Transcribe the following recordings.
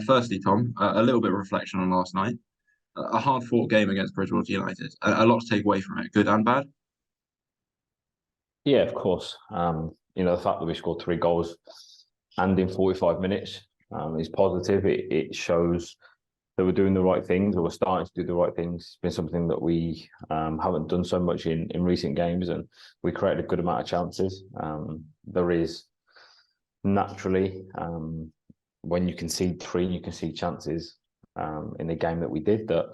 Firstly, Tom, a little bit of reflection on last night. A hard-fought game against Bridgewater United. A lot to take away from it, good and bad. Yeah, of course. The fact that we scored 3 goals and in 45 minutes is positive. It shows that we're doing the right things, or we're starting to do the right things. It's been something that we haven't done so much in recent games, and we created a good amount of chances. There is naturally, when you concede three, you can see chances in the game that we did that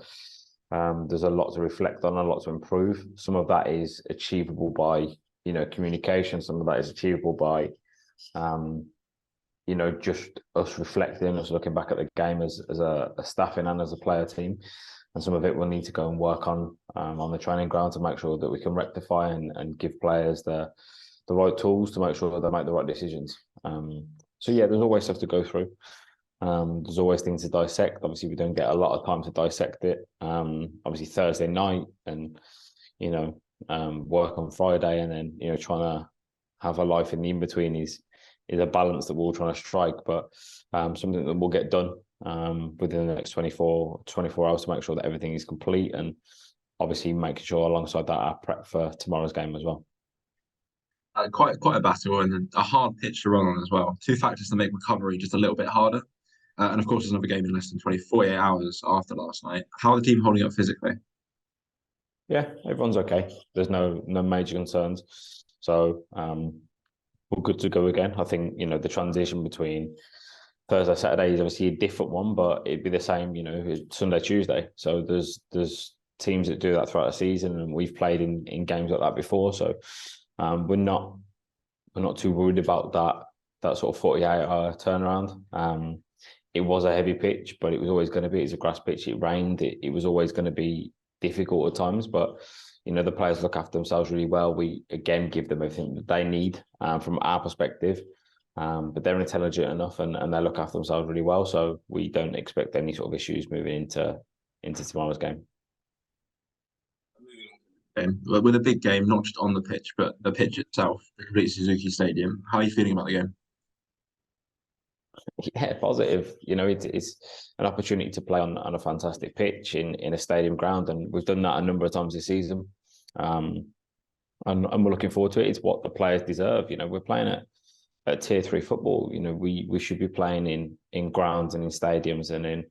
there's a lot to reflect on, a lot to improve. Some of that is achievable by communication. Some of that is achievable by just us reflecting, us looking back at the game as a staffing and as a player team. And some of it we'll need to go and work on the training ground to make sure that we can rectify and give players the right tools to make sure that they make the right decisions. So yeah, there's always stuff to go through. There's always things to dissect. Obviously, we don't get a lot of time to dissect it. Obviously, Thursday night and work on Friday, and then trying to have a life in the in between is a balance that we're all trying to strike. But something that will get done within the next 24 hours to make sure that everything is complete, and obviously making sure alongside that our prep for tomorrow's game as well. Quite a battle and a hard pitch to run on as well. Two factors to make recovery just a little bit harder. And of course, there's another game in less than 48 hours after last night. How are the team holding up physically? Yeah, everyone's okay. There's no major concerns. So we're good to go again. I think, the transition between Thursday, Saturday is obviously a different one, but it'd be the same, Sunday, Tuesday. So there's teams that do that throughout the season, and we've played in games like that before. So we're not too worried about that sort of 48-hour turnaround. It was a heavy pitch, but it was always going to be. It's a grass pitch. It rained. It was always going to be difficult at times, but the players look after themselves really well. We again give them everything that they need from our perspective, but they're intelligent enough and they look after themselves really well. So we don't expect any sort of issues moving into tomorrow's game. With a big game, not just on the pitch, but the pitch itself, the complete Suzuki Stadium. How are you feeling about the game? Yeah, positive. It's an opportunity to play on a fantastic pitch in a stadium ground, and we've done that a number of times this season. And we're looking forward to it. It's what the players deserve. We're playing at tier 3 football. We should be playing in grounds and in stadiums and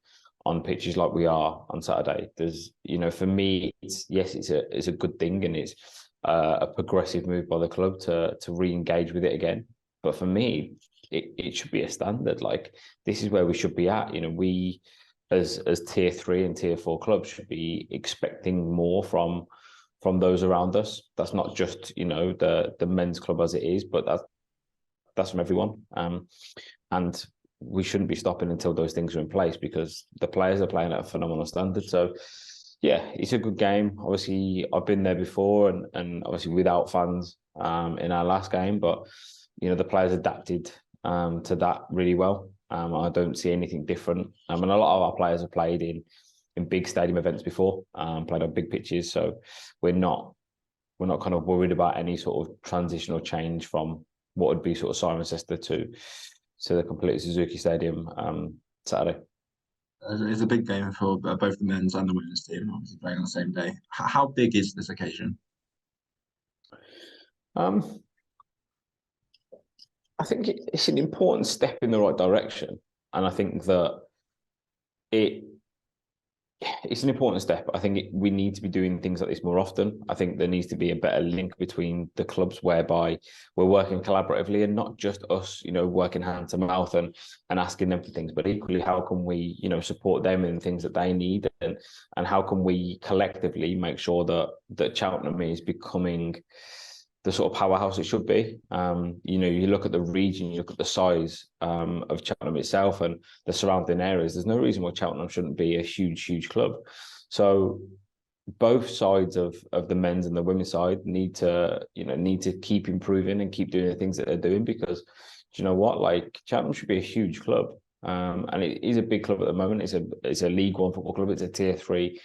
on pitches like we are on Saturday. There's, for me, it's a good thing, and it's a progressive move by the club to re-engage with it again. But for me, it should be a standard. Like, this is where we should be at. We as tier 3 and tier 4 clubs should be expecting more from those around us. That's not just the men's club as it is, but that's from everyone. And we shouldn't be stopping until those things are in place, because the players are playing at a phenomenal standard. So yeah, it's a good game. Obviously, I've been there before, and obviously without fans in our last game, but the players adapted to that really well. I don't see anything different. And a lot of our players have played in big stadium events before, played on big pitches. So we're not kind of worried about any sort of transitional change from what would be sort of Cirencester to the complete Suzuki Stadium Saturday. It's a big game for both the men's and the women's team, obviously playing on the same day. How big is this occasion? I think it's an important step in the right direction, and I think that it's an important step. I think we need to be doing things like this more often. I think there needs to be a better link between the clubs, whereby we're working collaboratively and not just us, working hand to mouth and asking them for things, but equally, how can we, support them in things that they need, and how can we collectively make sure that Cheltenham is becoming the sort of powerhouse it should be. You look at the region, you look at the size of Cheltenham itself and the surrounding areas. There's no reason why Cheltenham shouldn't be a huge club. So both sides of the men's and the women's side need to keep improving and keep doing the things that they're doing, because do you know what? Like, Cheltenham should be a huge club. And it is a big club at the moment. It's a League One football club. It's a tier 3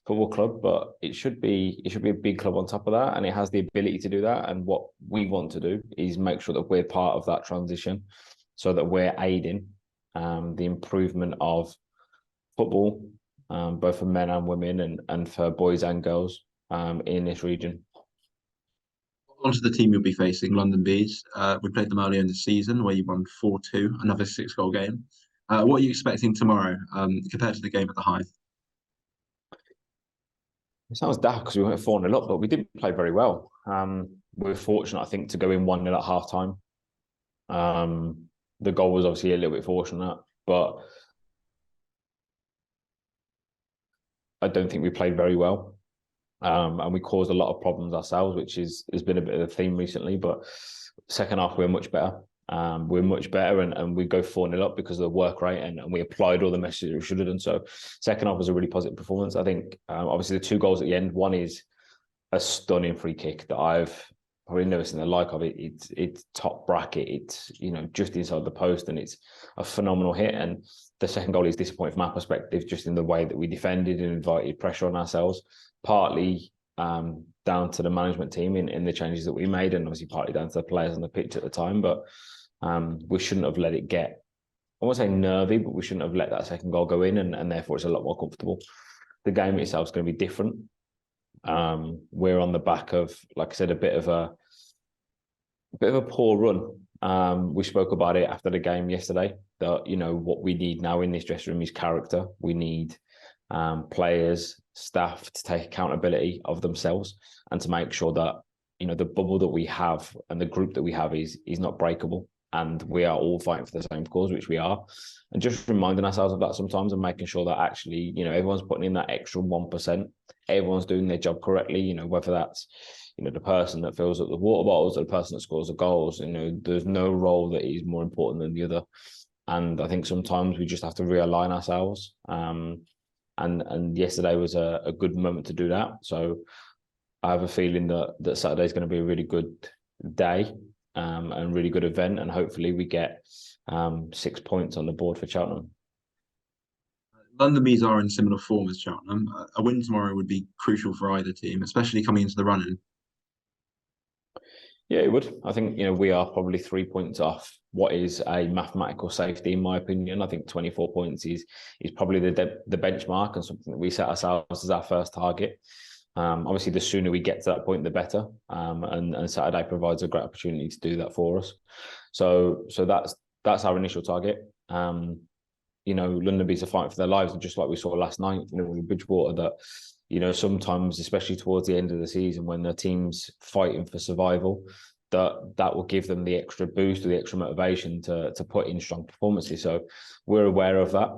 football club, but it should be a big club on top of that, and it has the ability to do that. And what we want to do is make sure that we're part of that transition, so that we're aiding the improvement of football, both for men and women, and for boys and girls in this region. Onto the team you'll be facing, London Bees. We played them earlier in the season where you won 4-2, another 6-goal game. What are you expecting tomorrow compared to the game at the Hive? It sounds daft because we went 4-0 up, but we didn't play very well. We were fortunate, I think, to go in 1-0 at half time. The goal was obviously a little bit fortunate, but I don't think we played very well. And we caused a lot of problems ourselves, which has been a bit of a theme recently. But second half, we're much better. We're much better, and we go 4-0 up because of the work rate, and we applied all the messages we should have done. So second half was a really positive performance. I think obviously the 2 goals at the end. One is a stunning free kick that I've probably never seen the like of it. It's top bracket. It's just inside the post, and it's a phenomenal hit. And the second goal is disappointing from our perspective, just in the way that we defended and invited pressure on ourselves. Partly down to the management team in the changes that we made, and obviously partly down to the players on the pitch at the time. But we shouldn't have let it get, I won't say nervy, but we shouldn't have let that second goal go in, and therefore it's a lot more comfortable. The game itself is going to be different. We're on the back of, like I said, a bit of a poor run. We spoke about it after the game yesterday, that what we need now in this dressing room is character. We need players, staff to take accountability of themselves and to make sure that the bubble that we have and the group that we have is not breakable, and we are all fighting for the same cause, which we are, and just reminding ourselves of that sometimes, and making sure that actually everyone's putting in that extra 1%, everyone's doing their job correctly, whether that's the person that fills up the water bottles or the person that scores the goals. There's no role that is more important than the other, and I think sometimes we just have to realign ourselves. And yesterday was a good moment to do that. So I have a feeling that Saturday is going to be a really good day and really good event. And hopefully we get 6 points on the board for Cheltenham. London Bees are in similar form as Cheltenham. A win tomorrow would be crucial for either team, especially coming into the run-in. Yeah, it would. I think, we are probably 3 points off what is a mathematical safety, in my opinion. I think 24 points is probably the benchmark, and something that we set ourselves as our first target. Obviously, the sooner we get to that point, the better. And Saturday provides a great opportunity to do that for us. So that's our initial target. London Bees are fighting for their lives, and just like we saw last night, with Bridgewater, that sometimes, especially towards the end of the season, when the team's fighting for survival, that will give them the extra boost or the extra motivation to put in strong performances. So we're aware of that.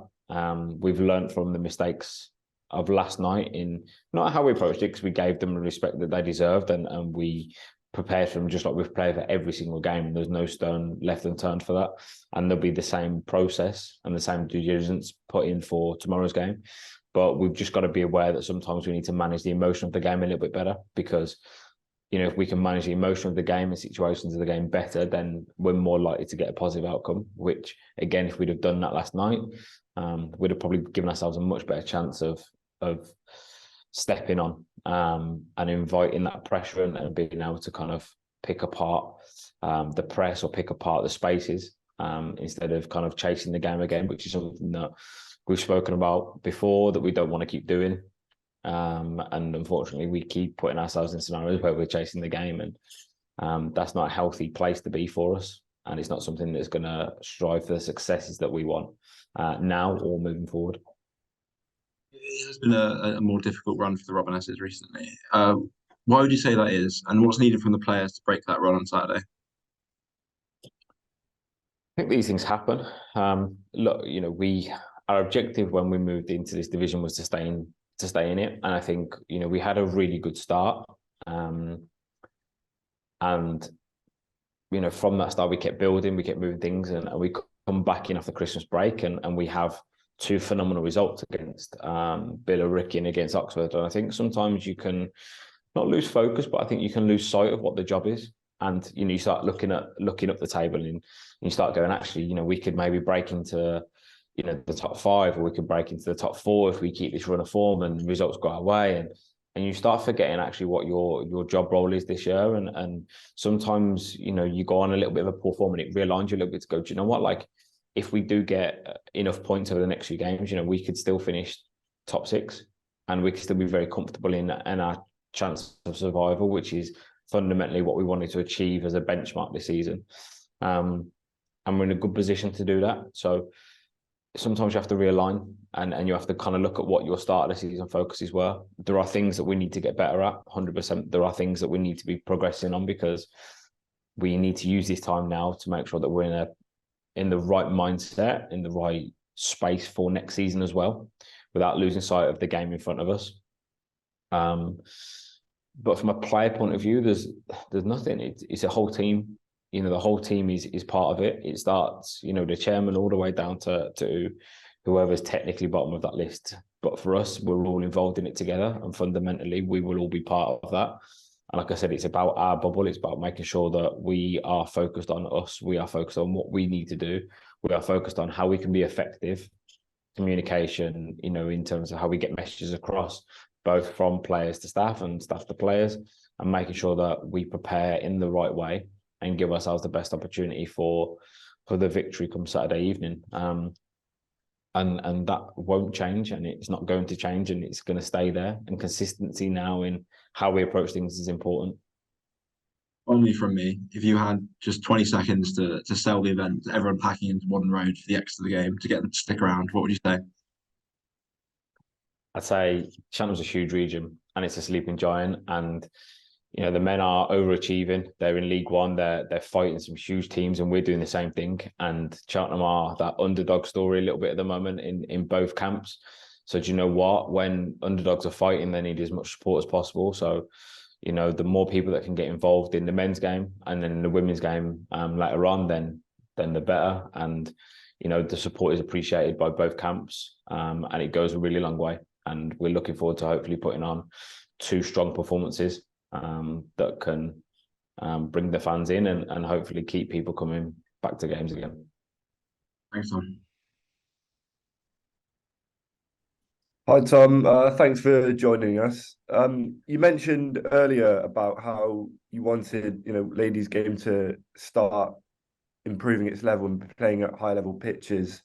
We've learned from the mistakes of last night in not how we approached it, because we gave them the respect that they deserved, and we prepared for them just like we've played for every single game. There's no stone left unturned for that, and there'll be the same process and the same due diligence put in for tomorrow's game. But we've just got to be aware that sometimes we need to manage the emotion of the game a little bit better, because if we can manage the emotion of the game and situations of the game better, then we're more likely to get a positive outcome, which, again, if we'd have done that last night, we'd have probably given ourselves a much better chance of stepping on and inviting that pressure and being able to kind of pick apart the press or pick apart the spaces instead of kind of chasing the game again, which is something that we've spoken about before that we don't want to keep doing. And unfortunately, we keep putting ourselves in scenarios where we're chasing the game, and that's not a healthy place to be for us. And it's not something that's going to strive for the successes that we want now or moving forward. It has been a more difficult run for the Robinesses recently. Why would you say that is, and what's needed from the players to break that run on Saturday? I think these things happen. Look, our objective when we moved into this division was to stay in it, and I think we had a really good start. And from that start, we kept building, we kept moving things, and we come back in after Christmas break, and we have 2 phenomenal results against Billericay and against Oxford. And I think sometimes you can not lose focus, but I think you can lose sight of what the job is. And you start looking up the table, and you start going, actually, we could maybe break into the top 5, or we could break into the top 4 if we keep this run of form and results go our way. And you start forgetting actually what your job role is this year. And sometimes you go on a little bit of a poor form, and it realigns you a little bit to go, do you know what, like, if we do get enough points over the next few games, we could still finish top 6, and we could still be very comfortable in our chance of survival, which is fundamentally what we wanted to achieve as a benchmark this season. And we're in a good position to do that. So sometimes you have to realign, and you have to kind of look at what your start of the season focuses were. There are things that we need to get better at, 100%. There are things that we need to be progressing on, because we need to use this time now to make sure that we're in the right mindset, in the right space for next season as well, without losing sight of the game in front of us. But from a player point of view, there's nothing. It's a whole team. The whole team is part of it. It starts, the chairman all the way down to whoever's technically bottom of that list. But for us, we're all involved in it together, and fundamentally, we will all be part of that. And like I said, it's about our bubble. It's about making sure that we are focused on us. We are focused on what we need to do. We are focused on how we can be effective, communication, in terms of how we get messages across, both from players to staff and staff to players, and making sure that we prepare in the right way and give ourselves the best opportunity for the victory come Saturday evening. And that won't change, and it's not going to change, and it's going to stay there. And consistency now in how we approach things is important. Only from me, if you had just 20 seconds to sell the event, everyone packing into one road for the extra of the game to get them to stick around, what would you say? I'd say Cheltenham's a huge region, and it's a sleeping giant. And the men are overachieving. They're in League One. They're fighting some huge teams, and we're doing the same thing. And Cheltenham are that underdog story a little bit at the moment in both camps. So do you know what? When underdogs are fighting, they need as much support as possible. So, the more people that can get involved in the men's game and then in the women's game later on, then the better. And the support is appreciated by both camps, and it goes a really long way. And we're looking forward to hopefully putting on 2 strong performances that can bring the fans in and hopefully keep people coming back to games again. Thanks, Tom. Hi, Tom. Thanks for joining us. You mentioned earlier about how you wanted, ladies' game to start improving its level and playing at high-level pitches.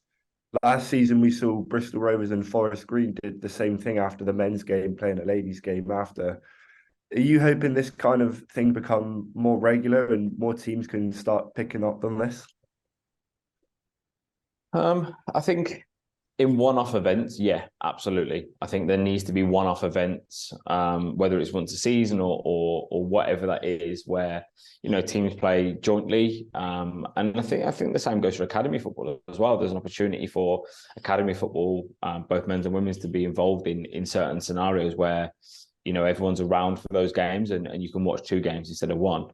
Last season, we saw Bristol Rovers and Forest Green did the same thing after the men's game, playing a ladies' game after. Are you hoping this kind of thing become more regular and more teams can start picking up on this? I think in one-off events, yeah, absolutely. I think there needs to be one-off events, whether it's once a season or whatever that is, where teams play jointly. And I think the same goes for academy football as well. There's an opportunity for academy football, both men's and women's, to be involved in certain scenarios where everyone's around for those games and you can watch 2 games instead of 1.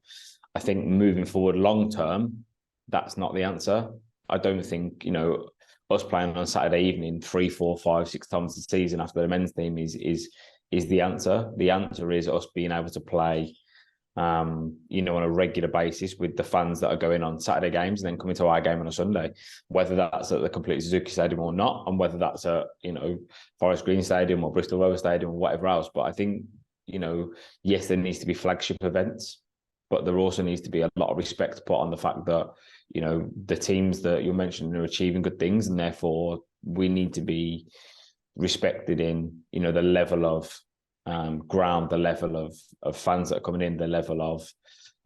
I think moving forward long term, that's not the answer. I don't think us playing on Saturday evening 3, 4, 5, 6 times a season after the men's team is the answer. The answer is us being able to play on a regular basis with the fans that are going on Saturday games and then coming to our game on a Sunday, whether that's at the complete Suzuki Stadium or not, and whether that's at Forest Green Stadium or Bristol Rovers Stadium or whatever else. But I think yes, there needs to be flagship events, but there also needs to be a lot of respect put on the fact that the teams that you're mentioning are achieving good things, and therefore we need to be respected in the level of ground, the level of fans that are coming in, the level of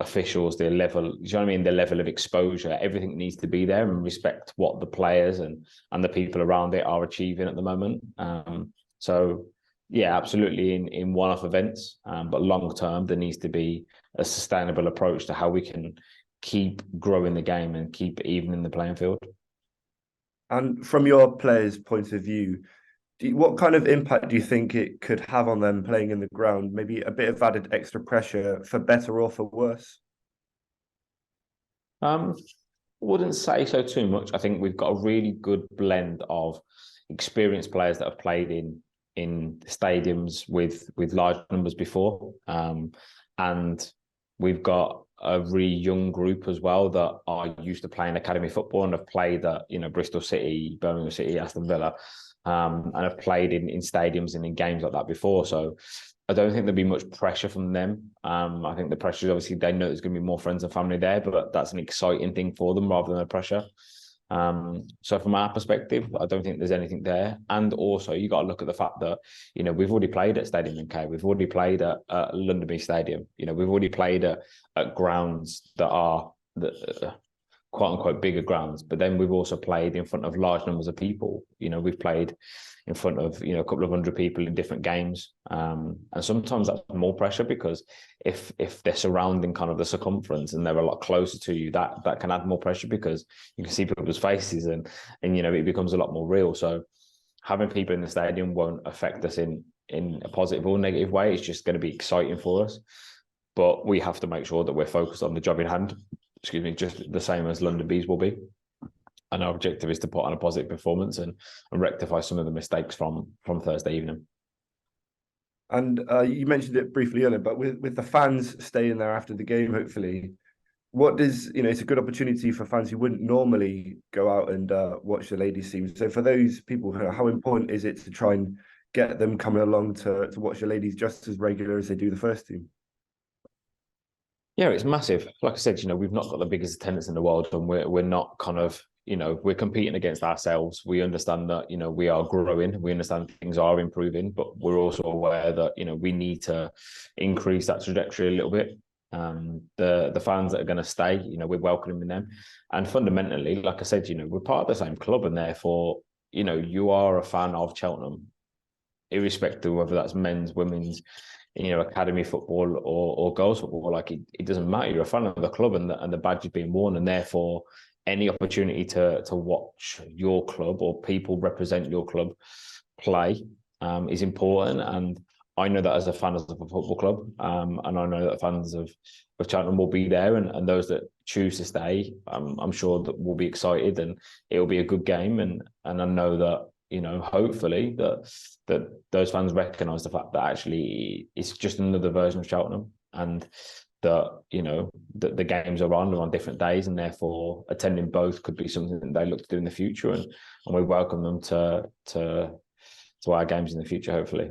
officials, the level, do you know what I mean? The level of exposure, everything needs to be there, and respect what the players and the people around it are achieving at the moment. So yeah, absolutely in one-off events, but long term there needs to be a sustainable approach to how we can keep growing the game and keep evening the playing field. And from your players' point of view, what kind of impact do you think it could have on them playing in the ground? Maybe a bit of added extra pressure, for better or for worse? Wouldn't say so too much. I think we've got a really good blend of experienced players that have played in stadiums with large numbers before, and we've got a really young group as well that are used to playing academy football and have played at Bristol City, Birmingham City, Aston Villa, and have played in stadiums and in games like that before. So I don't think there'll be much pressure from them. I think the pressure is obviously they know there's going to be more friends and family there, but that's an exciting thing for them rather than a pressure. So from our perspective, I don't think there's anything there. And also, you got to look at the fact that, we've already played at Stadium MK, we've already played at London Stadium, we've already played at grounds that are the quote unquote bigger grounds, but then we've also played in front of large numbers of people. We've played in front of a couple of hundred people in different games, and sometimes that's more pressure, because if they're surrounding kind of the circumference and they're a lot closer to you, that can add more pressure, because you can see people's faces, and it becomes a lot more real. So having people in the stadium won't affect us in a positive or negative way. It's just going to be exciting for us, but we have to make sure that we're focused on the job in hand. Excuse me, just the same as London Bees will be. And our objective is to put on a positive performance and rectify some of the mistakes from Thursday evening. And you mentioned it briefly earlier, but with the fans staying there after the game, hopefully, what does, it's a good opportunity for fans who wouldn't normally go out and watch the ladies team. So for those people, how important is it to try and get them coming along to watch the ladies just as regular as they do the first team? Yeah, it's massive. Like I said, we've not got the biggest attendance in the world, and we're not kind of, we're competing against ourselves. We understand that, we are growing. We understand things are improving, but we're also aware that, we need to increase that trajectory a little bit. The fans that are going to stay, we're welcoming them. And fundamentally, like I said, we're part of the same club, and therefore, you are a fan of Cheltenham, irrespective of whether that's men's, women's, academy football or girls football. Like it doesn't matter. You're a fan of the club, and the badge is being worn, and therefore any opportunity to watch your club or people represent your club play is important. And I know that as a fan of a football club, and I know that fans of Cheltenham will be there, and those that choose to stay, I'm sure that will be excited, and it will be a good game. And I know that, hopefully that those fans recognise the fact that actually it's just another version of Cheltenham, and that, that the games are on different days, and therefore attending both could be something that they look to do in the future, and we welcome them to our games in the future, hopefully.